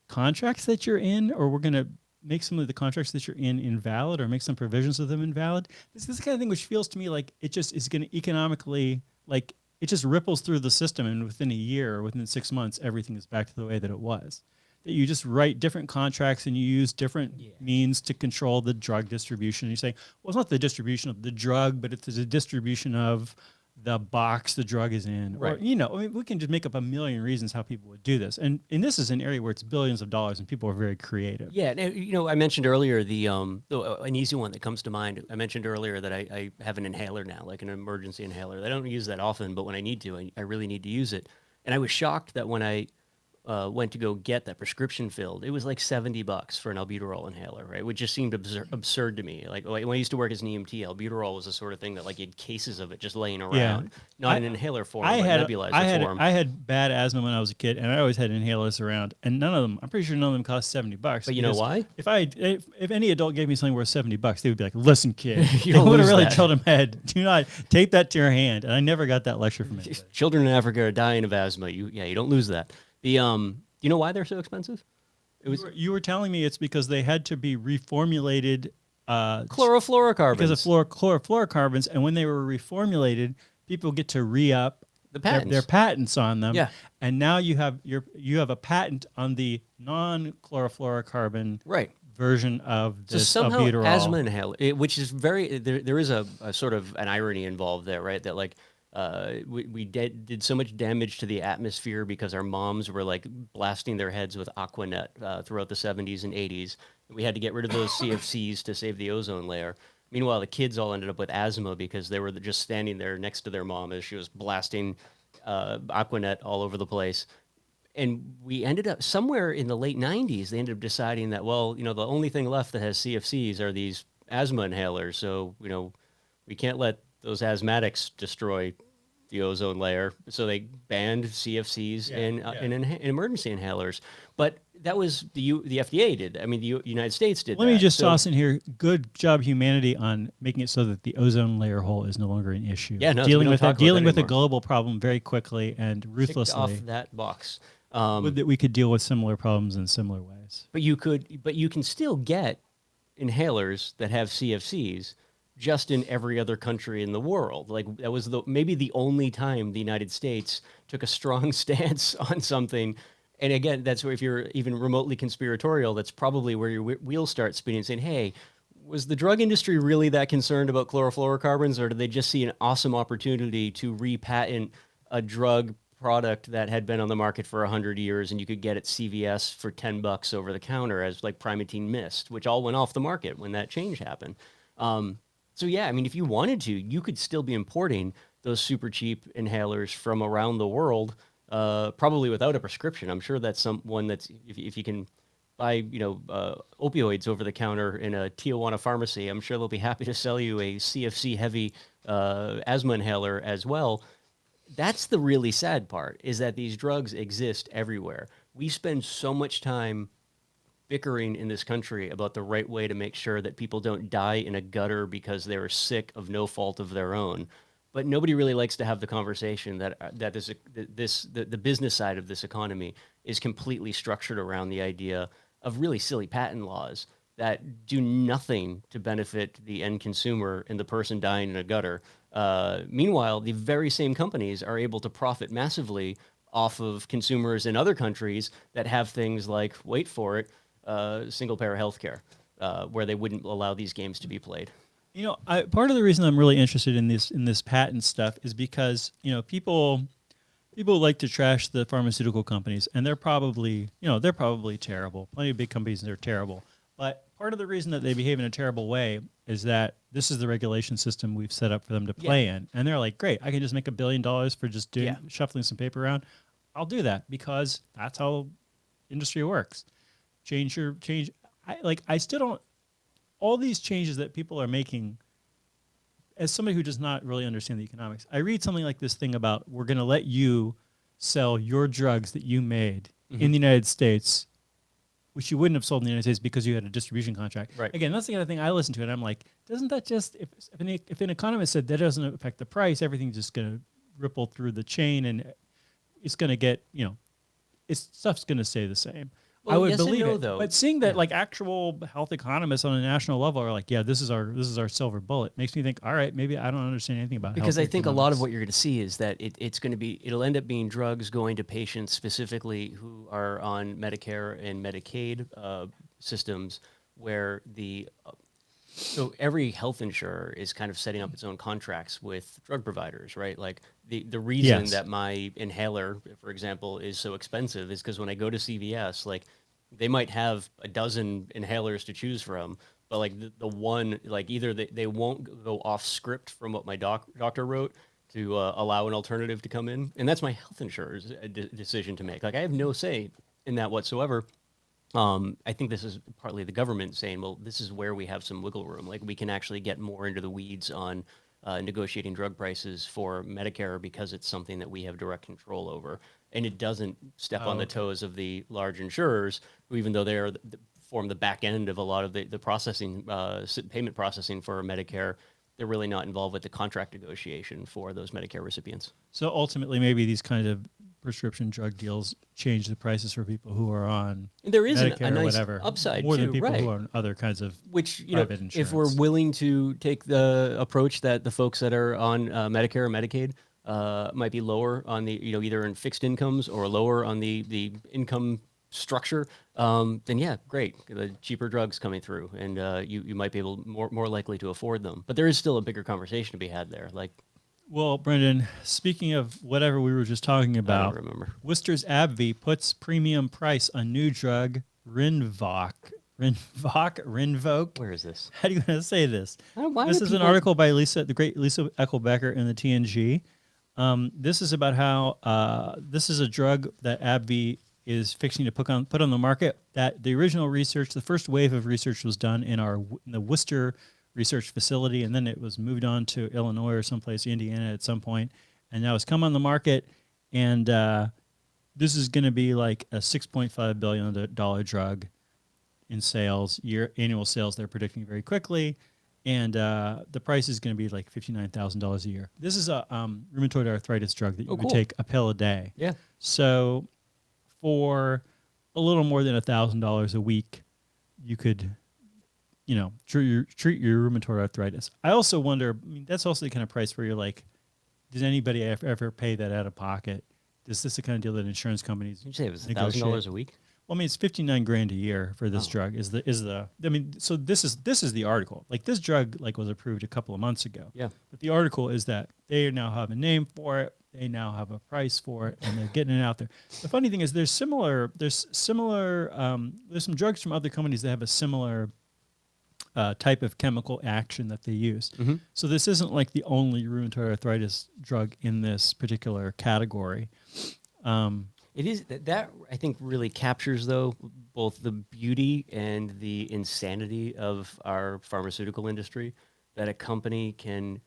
contracts that you're in, or we're going to make some of the contracts that you're in invalid, or make some provisions of them invalid. This is the kind of thing which feels to me like it just is going to economically, like, it just ripples through the system, and within a year or within 6 months, everything is back to the way that it was. That you just write different contracts and you use different means to control the drug distribution. And you're saying, well, it's not the distribution of the drug, but it's the distribution of the box the drug is in. Right. Or, I mean, we can just make up a million reasons how people would do this. And this is an area where it's billions of dollars and people are very creative. Yeah. I mentioned earlier an easy one that comes to mind. I mentioned earlier that I have an inhaler now, like an emergency inhaler. I don't use that often, but when I need to, I really need to use it. And I was shocked that when I went to go get that prescription filled, it was like $70 for an albuterol inhaler, right? Which just seemed absurd to me. Like when I used to work as an EMT, albuterol was the sort of thing that, like, you had cases of it just laying around, not in inhaler form, but nebulizer form. I had bad asthma when I was a kid, and I always had inhalers around, and I'm pretty sure none of them cost $70. But you know why? If any adult gave me something worth $70, they would be like, "Listen, kid," they would have really told him, "Head, do not tape that to your hand." And I never got that lecture from anybody. Children in Africa are dying of asthma. You don't lose that. You know why they're so expensive? It was You were telling me it's because they had to be reformulated chlorofluorocarbons. because of chlorofluorocarbons, and when they were reformulated, people get to re-up The their patents. patents on them. Yeah. And now you have a patent on the non-chlorofluorocarbon Right. version of So this somehow albuterol. asthma inhaler, which is very there is a sort of an irony involved there, right? That like we did so much damage to the atmosphere because our moms were like blasting their heads with Aquanet throughout the 70s and 80s. We had to get rid of those CFCs to save the ozone layer. Meanwhile, the kids all ended up with asthma because they were just standing there next to their mom as she was blasting Aquanet all over the place. And we ended up somewhere in the late 90s, they ended up deciding that, well, you know, the only thing left that has CFCs are these asthma inhalers. So, you know, we can't let those asthmatics destroy the ozone layer. So they banned CFCs and emergency inhalers. But that was the FDA did. I mean, the United States did Let that. me just So- toss in here. Good job, humanity, on making it so that the ozone layer hole is no longer an issue. Yeah, no, so we dealing don't with talk it, about dealing that with a anymore. global problem very quickly and Ticked ruthlessly. off that box. That we could deal with similar problems in similar ways. But you can still get inhalers that have CFCs just in every other country in the world. Like that was maybe the only time the United States took a strong stance on something. And again, that's where if you're even remotely conspiratorial, that's probably where your wheels start spinning, saying, "Hey, was the drug industry really that concerned about chlorofluorocarbons, or did they just see an awesome opportunity to repatent a drug product that had been on the market for 100 years and you could get at CVS for $10 over the counter as like Primatene Mist, which all went off the market when that change happened." So yeah, I mean, if you wanted to, you could still be importing those super cheap inhalers from around the world, probably without a prescription. I'm sure that's someone that's if you can buy, you know, opioids over the counter in a Tijuana pharmacy, I'm sure they'll be happy to sell you a CFC heavy asthma inhaler as well. That's the really sad part, is that these drugs exist everywhere. We spend so much time bickering in this country about the right way to make sure that people don't die in a gutter because they were sick of no fault of their own. But nobody really likes to have the conversation that the business side of this economy is completely structured around the idea of really silly patent laws that do nothing to benefit the end consumer and the person dying in a gutter. Meanwhile, the very same companies are able to profit massively off of consumers in other countries that have things like, wait for it, single payer healthcare, where they wouldn't allow these games to be played. You know, part of the reason I'm really interested in this patent stuff is because, you know, people like to trash the pharmaceutical companies, and they're probably terrible. Plenty of big companies that are terrible. But part of the reason that they behave in a terrible way is that this is the regulation system we've set up for them to play in. And they're like, great, I can just make $1 billion for just shuffling some paper around. I'll do that because that's how industry works. I still don't, all these changes that people are making, as somebody who does not really understand the economics, I read something like this thing about we're going to let you sell your drugs that you made in the United States, which you wouldn't have sold in the United States because you had a distribution contract. Right. Again, that's the kind of thing I listen to, and I'm like, doesn't that just, if an economist said that doesn't affect the price, everything's just going to ripple through the chain, and it's going to get, you know, stuff's going to stay the same. Well, I would yes and believe no, it, though. but seeing that like actual health economists on a national level are like, yeah, this is our silver bullet, makes me think, all right, maybe I don't understand anything about Because health I think a lot of economics. what you're going to see is that it'll end up being drugs going to patients specifically who are on Medicare and Medicaid systems, where so every health insurer is kind of setting up its own contracts with drug providers, right? Like the reason Yes. that my inhaler, for example, is so expensive is because when I go to CVS, like they might have a dozen inhalers to choose from, but like the one, like either they won't go off script from what my doctor wrote to allow an alternative to come in, and that's my health insurer's decision to make. Like I have no say in that whatsoever. I think this is partly the government saying, well, this is where we have some wiggle room. Like we can actually get more into the weeds on negotiating drug prices for Medicare because it's something that we have direct control over. And it doesn't step on the toes of the large insurers, who, even though they form the back end of a lot of the processing, payment processing for Medicare, they're really not involved with the contract negotiation for those Medicare recipients. So ultimately, maybe these kind of prescription drug deals change the prices for people who are on There is Medicare a or nice whatever, upside more too, than people right? who are on other kinds of Which, you know, private if we're insurance. willing to take the approach that the folks that are on Medicare or Medicaid might be lower on the, you know, either in fixed incomes or lower on the income structure, then yeah, great. The cheaper drugs coming through, and you might be able more likely to afford them. But there is still a bigger conversation to be had there. Like, Well, Brendan, speaking of whatever we were just talking I about, don't remember. Worcester's AbbVie puts premium price on new drug Rinvoq. Where is this? How do you want to say this? Why This do is an people- article by the great Lisa Eckelbecker in the TNG. This is about how this is a drug that AbbVie is fixing to put on the market. That the original research, the first wave of research was done in the Worcester research facility, and then it was moved on to Illinois or someplace, Indiana at some point, and now it's come on the market, and this is going to be like a $6.5 billion drug in sales, annual sales they're predicting very quickly, and the price is going to be like $59,000 a year. This is a rheumatoid arthritis drug that you would cool. take a pill a day. Yeah. So for a little more than $1,000 a week, you could, you know, treat your rheumatoid arthritis. I also wonder, I mean, that's also the kind of price where you're like, does anybody ever pay that out of pocket? Is this the kind of deal that insurance companies Did you say it was negotiate? $1,000 a week? Well, I mean, it's $59,000 a year for this Oh. drug. I mean, so this is the article. Like this drug, like was approved a couple of months ago. Yeah. But the article is that they now have a name for it. They now have a price for it, and they're getting it out there. The funny thing is, there's some drugs from other companies that have a similar type of chemical action that they use. Mm-hmm. So this isn't like the only rheumatoid arthritis drug in this particular category. It is that I think really captures though both the beauty and the insanity of our pharmaceutical industry, that a company can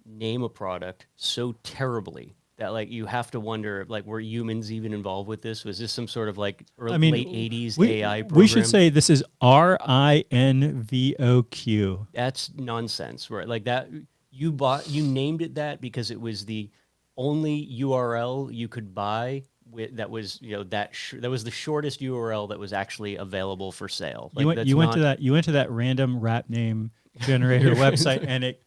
name a product so terribly that like you have to wonder, like, were humans even involved with this? Was this some sort of like late 80s AI program? We should say this is RINVOQ. That's nonsense, right? Like that you named it that because it was the only URL you could buy that was, you know, that was the shortest URL that was actually available for sale. Like, You went to that random rap name generator website, and it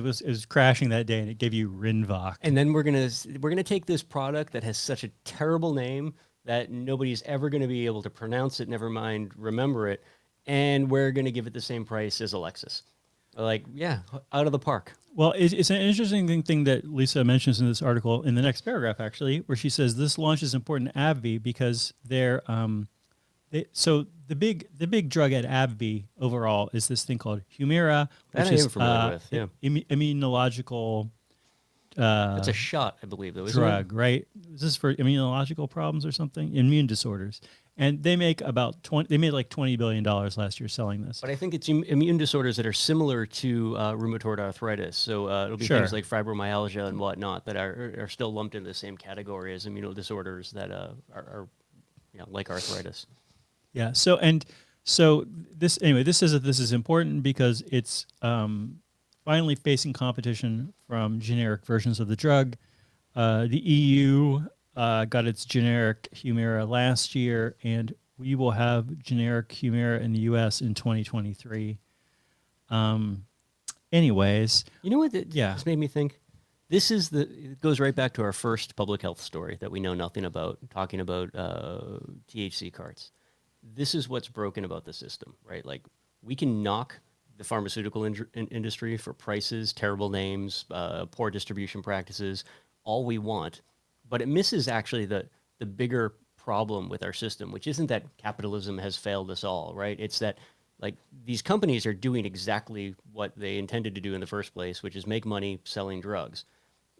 was crashing that day, and it gave you Rinvoq. And then we're gonna take this product that has such a terrible name that nobody's ever gonna be able to pronounce it, never mind remember it, and we're gonna give it the same price as Alexis. Like, yeah, out of the park. Well, it's an interesting thing that Lisa mentions in this article in the next paragraph, actually, where she says this launch is important to AbbVie because so the big drug at AbbVie overall is this thing called Humira, That which I is am familiar with, yeah. immunological That's a shot, I believe, though, isn't drug, right? Is this for immunological problems or something? Immune disorders. And they make like $20 billion last year selling this. But I think it's immune disorders that are similar to rheumatoid arthritis. So it'll be Sure. things like fibromyalgia and whatnot that are still lumped into the same category as immunodisorders that are like arthritis. Yeah. So this is important because it's finally facing competition from generic versions of the drug. The EU got its generic Humira last year, and we will have generic Humira in the U.S. in 2023. Anyways, You know what? Yeah. This made me think. It goes right back to our first public health story that we know nothing about, talking about THC carts. This is what's broken about the system, right? Like, we can knock the pharmaceutical industry for prices, terrible names, poor distribution practices, all we want. But it misses actually the bigger problem with our system, which isn't that capitalism has failed us all, right? It's that, like, these companies are doing exactly what they intended to do in the first place, which is make money selling drugs.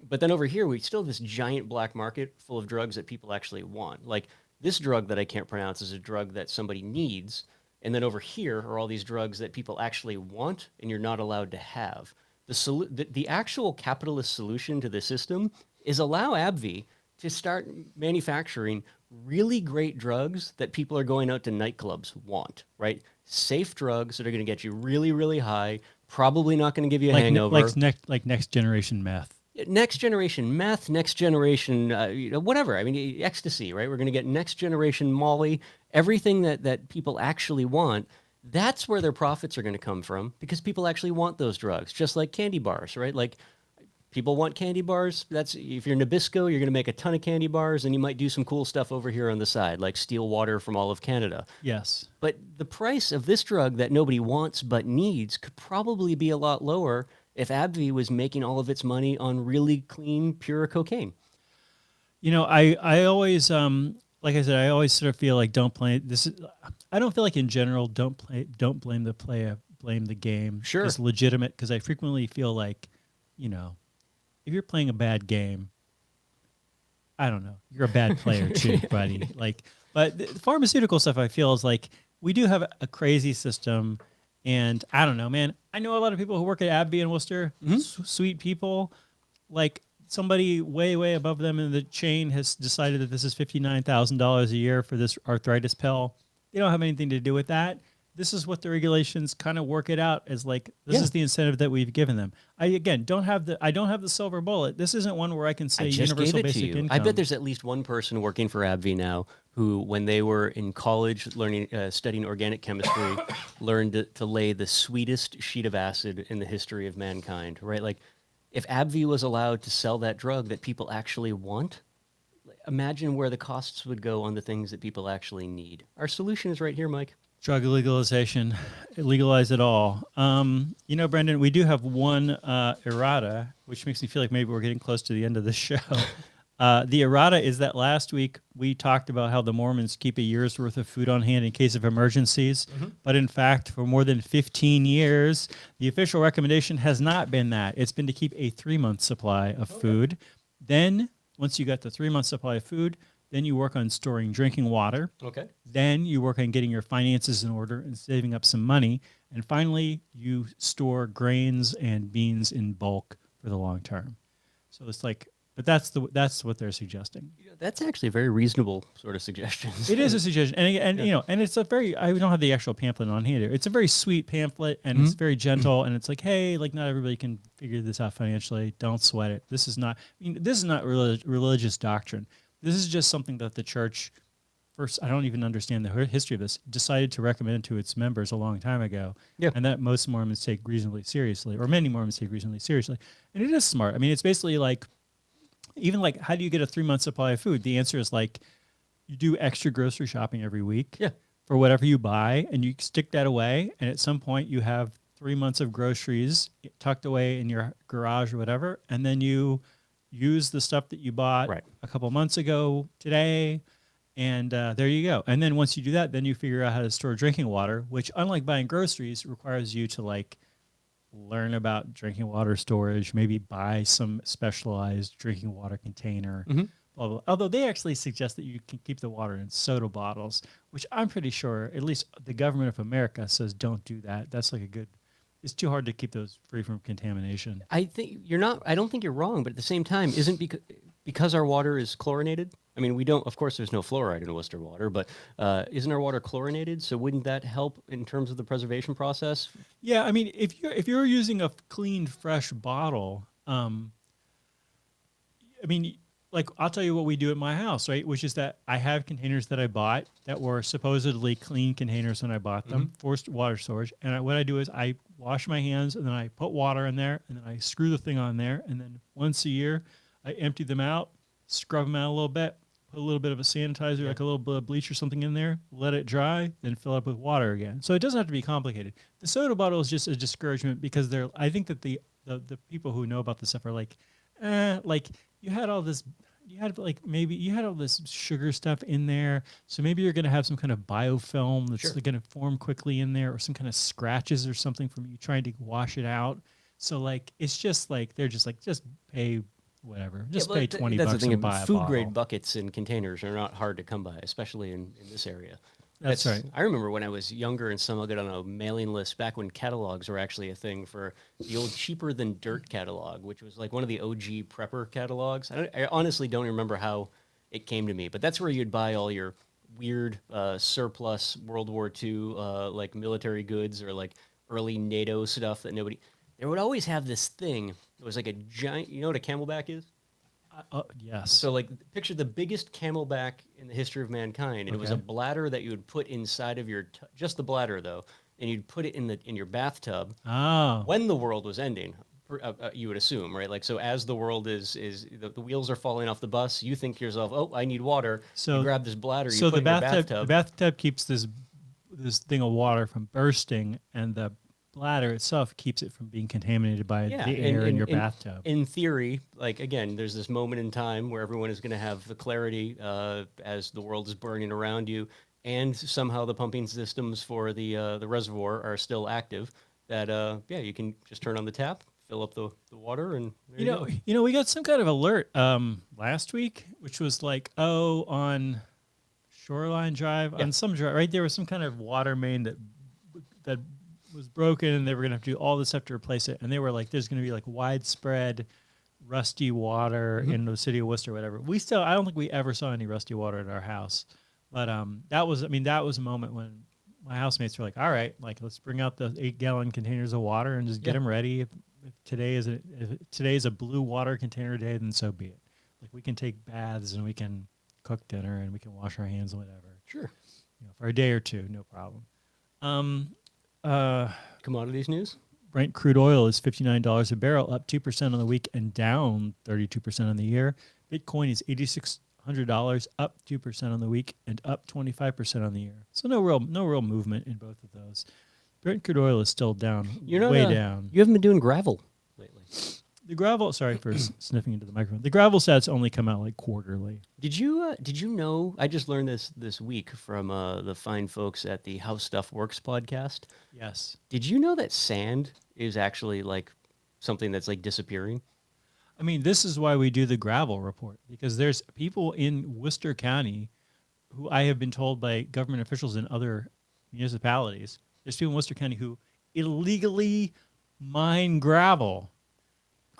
But then over here, we still have this giant black market full of drugs that people actually want. Like, this drug that I can't pronounce is a drug that somebody needs. And then over here are all these drugs that people actually want and you're not allowed to have. The actual capitalist solution to the system is allow AbbVie to start manufacturing really great drugs that people are going out to nightclubs want, right? Safe drugs that are going to get you really, really high, probably not going to give you a hangover. like next generation meth. next generation meth, next generation, whatever. I mean, ecstasy, right? We're going to get next generation Molly, everything that people actually want. That's where their profits are going to come from because people actually want those drugs, just like candy bars, right? Like people want candy bars. That's if you're Nabisco, you're going to make a ton of candy bars, and you might do some cool stuff over here on the side, like steal water from all of Canada. Yes. But the price of this drug that nobody wants but needs could probably be a lot lower if AbbVie was making all of its money on really clean, pure cocaine. I always like I said, I always sort of feel like don't play this is I don't feel like in general don't blame the player, blame the game. Sure. It's legitimate because I frequently feel like, if you're playing a bad game, I don't know, you're a bad player too, buddy. But the pharmaceutical stuff I feel is like we do have a crazy system. And I don't know, man. I know a lot of people who work at AbbVie in Worcester, sweet people. Like somebody way, way above them in the chain has decided that this is $59,000 a year for this arthritis pill. They don't have anything to do with that. This is what the regulations kind of work it out as like, this is the incentive that we've given them. I don't have the silver bullet. This isn't one where I can say I just universal gave it to basic you. income. I bet there's at least one person working for AbbVie now who, when they were in college learning, studying organic chemistry, learned to lay the sweetest sheet of acid in the history of mankind, right? Like, if AbbVie was allowed to sell that drug that people actually want, imagine where the costs would go on the things that people actually need. Our solution is right here, Mike. Drug legalization, legalize it all. Brendan, we do have one errata, which makes me feel like maybe we're getting close to the end of the show. The errata is that last week we talked about how the Mormons keep a year's worth of food on hand in case of emergencies. But in fact, for more than 15 years, the official recommendation has not been that. It's been to keep a 3-month supply of food. Then, once you got the 3-month supply of food, then you work on storing drinking water. Okay. Then you work on getting your finances in order and saving up some money. And finally, you store grains and beans in bulk for the long term. So it's like, but that's what they're suggesting. That's actually a very reasonable sort of suggestion. It is a suggestion, and and it's a very, I don't have the actual pamphlet on here. It's a very sweet pamphlet, and it's very gentle, and it's like, hey, like not everybody can figure this out financially. Don't sweat it. This is not religious doctrine. This is just something that the church, first, I don't even understand the history of this, decided to recommend to its members a long time ago. Yeah. And that most Mormons take reasonably seriously, or many Mormons take reasonably seriously. And it is smart. I mean, it's basically like, even like, how do you get a 3-month supply of food? The answer is like, you do extra grocery shopping every week for whatever you buy, and you stick that away. And at some point, you have 3 months of groceries tucked away in your garage or whatever. And then you use the stuff that you bought a couple months ago today, and there you go. And then once you do that, then you figure out how to store drinking water, which, unlike buying groceries, requires you to like learn about drinking water storage, maybe buy some specialized drinking water container, blah, blah. Although they actually suggest that you can keep the water in soda bottles, which I'm pretty sure, at least the government of America says don't do that. That's like it's too hard to keep those free from contamination. I don't think you're wrong, but at the same time, isn't because our water is chlorinated? I mean, we don't, of course, there's no fluoride in Worcester water, but isn't our water chlorinated? So wouldn't that help in terms of the preservation process? Yeah, I mean, if you're using a clean, fresh bottle, I mean, like, I'll tell you what we do at my house, right? Which is that I have containers that I bought that were supposedly clean containers when I bought them for water storage. And what I do is I wash my hands, and then I put water in there, and then I screw the thing on there. And then once a year, I empty them out, scrub them out a little bit, put a little bit of a sanitizer, like a little bit of bleach or something in there, let it dry, then fill it up with water again. So it doesn't have to be complicated. The soda bottle is just a discouragement because I think that the people who know about this stuff are like, like, you had all this sugar stuff in there, so maybe you're going to have some kind of biofilm that's going to form quickly in there, or some kind of scratches or something from you trying to wash it out. So like, it's just like, they're just like, just pay whatever, just pay $20 That's the thing, and buy a food bottle. grade buckets and containers are not hard to come by, especially in this area. That's right. I remember when I was younger and somehow got on a mailing list back when catalogs were actually a thing, for the old Cheaper Than Dirt catalog, which was like one of the OG prepper catalogs. I honestly don't remember how it came to me, but that's where you'd buy all your weird surplus World War II like military goods or like early NATO stuff that nobody. They would always have this thing It was like a giant. You know what a camelback is? Yes. So like picture the biggest camelback in the history of mankind, and it was a Okay. bladder that you would put inside of your just the bladder though, and you'd put it in your bathtub Oh. when the world was ending. You would assume, right? Like so, as the world the wheels are falling off the bus, you think to yourself, "Oh, I need water." So you grab this bladder, you So put the it in your bathtub, the bathtub. bathtub keeps this thing of water from bursting, and the bladder itself keeps it from being contaminated by Yeah, the air in your bathtub. In theory, like again, there's this moment in time where everyone is going to have the clarity as the world is burning around you, and somehow the pumping systems for the reservoir are still active. That yeah, you can just turn on the tap, fill up the water, and there you go. We got some kind of alert last week, which was like, oh, on Shoreline Drive, Yeah. on some drive, right there was some kind of water main that was broken, and they were gonna have to do all this stuff to replace it. And they were like, there's gonna be like widespread rusty water in the city of Worcester, or whatever. I don't think we ever saw any rusty water at our house, but that was a moment when my housemates were like, all right, like let's bring out the 8-gallon containers of water and just get them ready. If today is a blue water container day, then so be it. Like we can take baths and we can cook dinner and we can wash our hands and whatever. Sure. For a day or two, no problem. Commodities news. Brent crude oil is $59 a barrel, up 2% on the week and down 32% on the year. Bitcoin is $8,600, up 2% on the week and up 25% on the year. So no real movement in both of those. Brent crude oil is still down, way down. You haven't been doing gravel lately. The gravel, sorry for sniffing into the microphone. The gravel stats only come out like quarterly. Did you know? I just learned this week from the fine folks at the How Stuff Works podcast. Yes. Did you know that sand is actually like something that's like disappearing? I mean, this is why we do the gravel report, because there's people in Worcester County who I have been told by government officials in other municipalities, there's people in Worcester County who illegally mine gravel.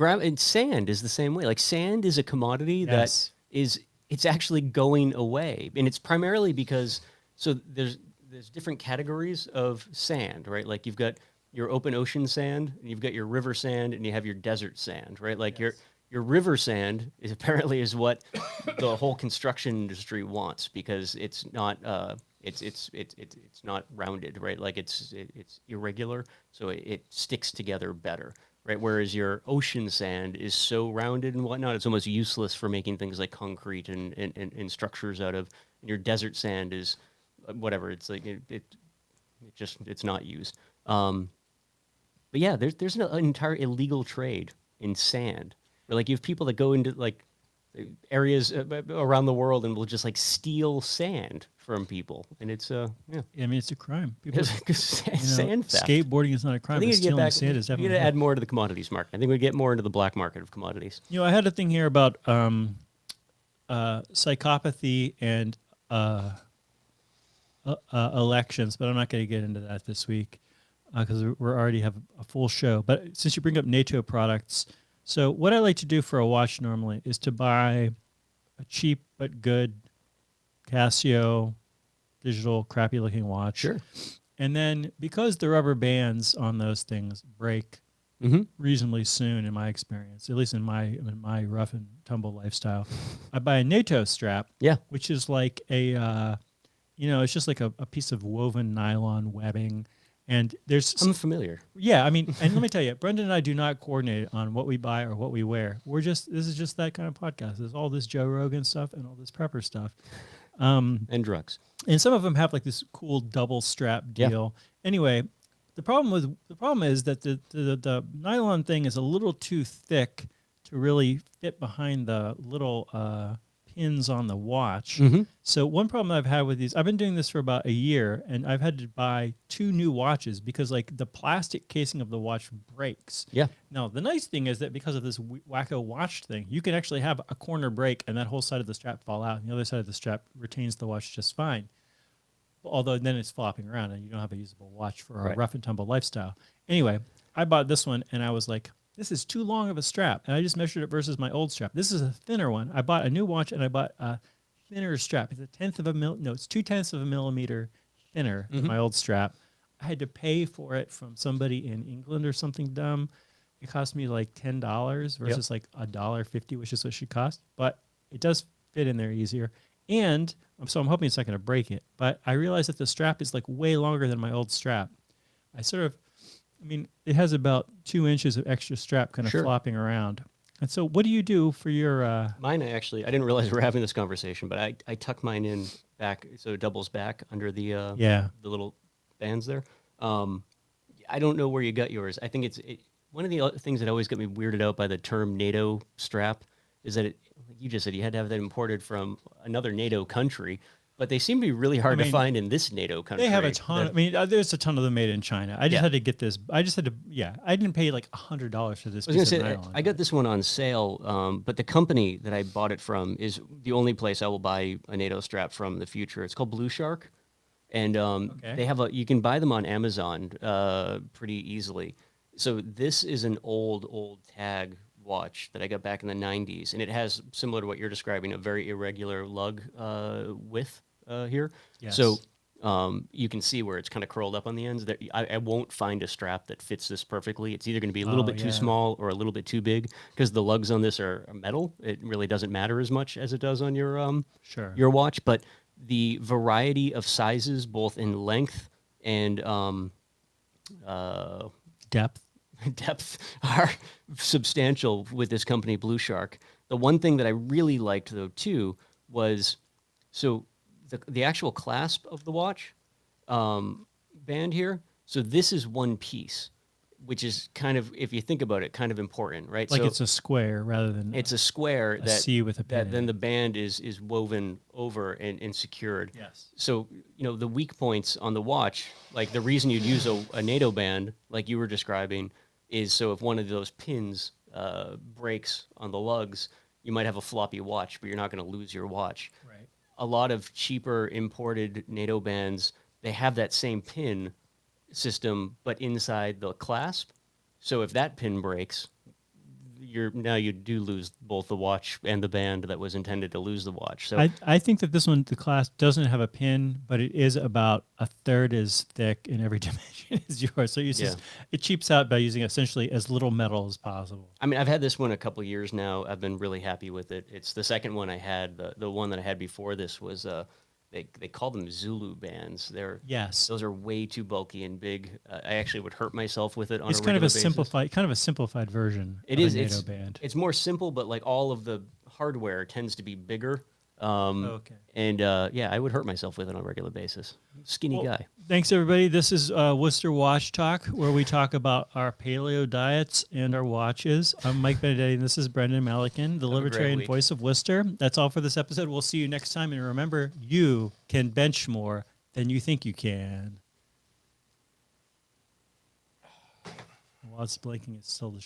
And sand is the same way. Like sand is a commodity Yes. it's actually going away, and it's primarily because there's different categories of sand, right? Like you've got your open ocean sand, and you've got your river sand, and you have your desert sand, right? Like your river sand is apparently is what the whole construction industry wants, because it's not it's not rounded, right? Like it's irregular, so it sticks together better. Right, whereas your ocean sand is so rounded and whatnot, it's almost useless for making things like concrete and structures out of. And your desert sand is whatever. It's like it's not used. But yeah, there's an entire illegal trade in sand. Where like you have people that go into like areas around the world and will just like steal sand from people, and it's yeah. I mean, it's a crime. People, Sand theft. Skateboarding is not a I crime. think But you get stealing back. sand is You definitely. got to add more to the commodities market. I think we get more into the black market of commodities. I had a thing here about psychopathy and elections, but I'm not going to get into that this week because we already have a full show. But since you bring up NATO products, so what I like to do for a watch normally is to buy a cheap but good Casio digital crappy looking watch. Sure. And then because the rubber bands on those things break reasonably soon, in my experience, at least in my rough and tumble lifestyle, I buy a NATO strap. Yeah. Which is like it's just like a piece of woven nylon webbing. And I'm familiar. yeah, I mean, and let me tell you, Brendan and I do not coordinate on what we buy or what we wear. This is just that kind of podcast. There's all this Joe Rogan stuff and all this prepper stuff. And drugs. And some of them have like this cool double strap deal. Anyway, the problem is that the nylon thing is a little too thick to really fit behind the little pins on the watch. So one problem I've had with these, I've been doing this for about a year, and I've had to buy 2 new watches because like the plastic casing of the watch breaks. Yeah. Now, the nice thing is that because of this wacko watch thing, you can actually have a corner break and that whole side of the strap fall out, and the other side of the strap retains the watch just fine. Although then it's flopping around and you don't have a usable watch for a rough and tumble lifestyle. Anyway, I bought this one and I was like, this is too long of a strap. And I just measured it versus my old strap. This is a thinner one. I bought a new watch and I bought a thinner strap. It's 0.2 of a millimeter thinner than my old strap. I had to pay for it from somebody in England or something dumb. it cost me like $10 versus like $1.50, which is what it should cost. But it does fit in there easier. And so I'm hoping it's not going to break it. But I realized that the strap is like way longer than my old strap. It has about 2 inches of extra strap kind of Sure. flopping around. And so what do you do for your... Mine, I didn't realize we were having this conversation, but I tuck mine in back, so it doubles back under the the little bands there. I don't know where you got yours. I think one of the other things that always got me weirded out by the term NATO strap is that like you just said, you had to have that imported from another NATO country, but they seem to be really hard to find in this NATO country. They have a ton. There's a ton of them made in China. I just had to get this. I didn't pay like $100 for this. I was going to say, I got this one on sale, but the company that I bought it from is the only place I will buy a NATO strap from in the future. It's called Blue Shark, and they have you can buy them on Amazon pretty easily. So this is an old tag watch that I got back in the 90s, and it has, similar to what you're describing, a very irregular lug width here. Yes. So you can see where it's kind of curled up on the ends. I won't find a strap that fits this perfectly. It's either going to be a little bit too small or a little bit too big, because the lugs on this are metal. It really doesn't matter as much as it does on your your watch. But the variety of sizes, both in length and depth, are substantial with this company, Blue Shark. The one thing that I really liked, though, too, was the actual clasp of the watch band here. So this is one piece, which is kind of, if you think about it, kind of important, right? Like so it's a square rather than it's a square a C with a pin. that then the band is woven over and secured. Yes. So, the weak points on the watch, like the reason you'd use a NATO band, like you were describing, is so if one of those pins breaks on the lugs, you might have a floppy watch, but you're not going to lose your watch. Right. A lot of cheaper imported NATO bands, they have that same pin system, but inside the clasp. So if that pin breaks, you do lose both the watch and the band that was intended to lose the watch. So I think that this one, the clasp, doesn't have a pin, but it is about a third as thick in every dimension as yours. So it cheaps out by using essentially as little metal as possible. I mean, I've had this one a couple years now. I've been really happy with it. It's the second one I had. The one that I had before this was they call them Zulu bands. Those are way too bulky and big. I actually would hurt myself with it on it's a kind of a regular simplified version. It of is. a NATO band. It's more simple, but like all of the hardware tends to be bigger. Okay. And I would hurt myself with it on a regular basis. Skinny guy. Thanks, everybody. This is Worcester Watch Talk, where we talk about our paleo diets and our watches. I'm Mike Benedetti, and this is Brendan Malikan, the libertarian voice of Worcester. That's all for this episode. We'll see you next time. And remember, you can bench more than you think you can. While it's blinking, it's still the